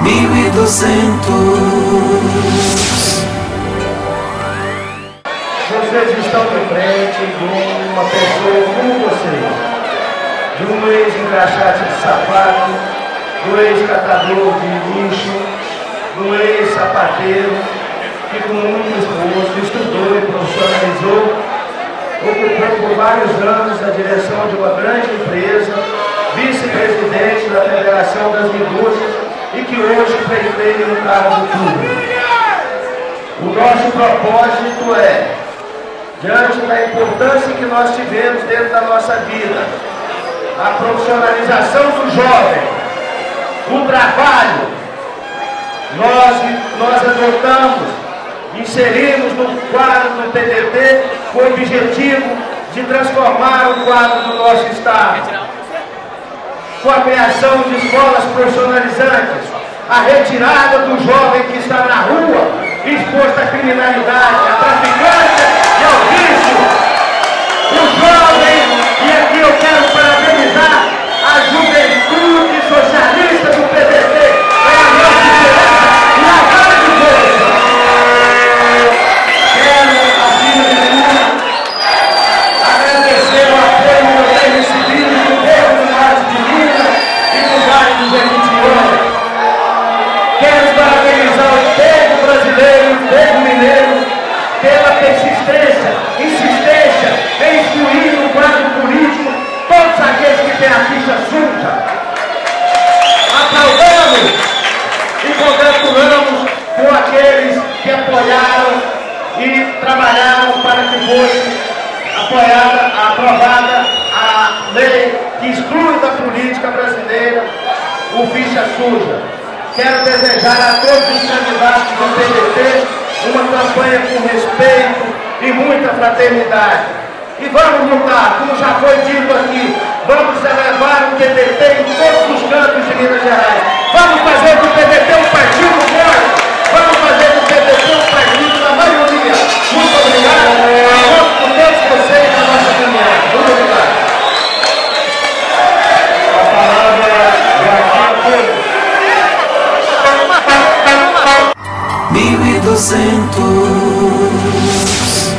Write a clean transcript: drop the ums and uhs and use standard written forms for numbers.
1200. Vocês estão de frente de uma pessoa como vocês, de um ex-engraxate de sapato, do ex-catador de lixo, do ex-sapateiro, que com muito esforço estudou e profissionalizou, ocupou por vários anos a direção de uma grande empresa, vice-presidente da Federação das Indústrias e que hoje preside no cargo público. O nosso propósito é, diante da importância que nós tivemos dentro da nossa vida, a profissionalização do jovem, o trabalho, nós adotamos, inserimos no quadro do PDT com o objetivo de transformar o quadro do nosso Estado, com a criação de escolas profissionalizantes, a retirada do jovem que está na rua, exposto à criminalidade, à traficância e ao vício. O jovem, e aqui eu quero parabenizar a juventude socialista do PDT, é a nossa esperança e a cara de força. Quero, acima de tudo, agradecer o apoio que eu tenho recebido do povo do Norte de Minas e do Vale do Jequitinhonha. Quero parabenizar o povo brasileiro e o povo mineiro pela persistência, insistência em excluir no quadro político todos aqueles que têm a ficha suja. Aplaudamos e congratulamos com aqueles que apoiaram e trabalharam para que fosse aprovada a lei que exclui da política brasileira o ficha suja. Quero desejar a todos os candidatos do PDT uma campanha com respeito e muita fraternidade. E vamos lutar, como já foi dito aqui, vamos elevar o PDT em todos os cantos de Minas Gerais. Vamos fazer do PDT um partido forte. Vamos fazer do PDT um partido da maioria. Muito obrigado. Vamos com todos vocês na nossa caminhada. Muito obrigado. A palavra é aqui. 1200.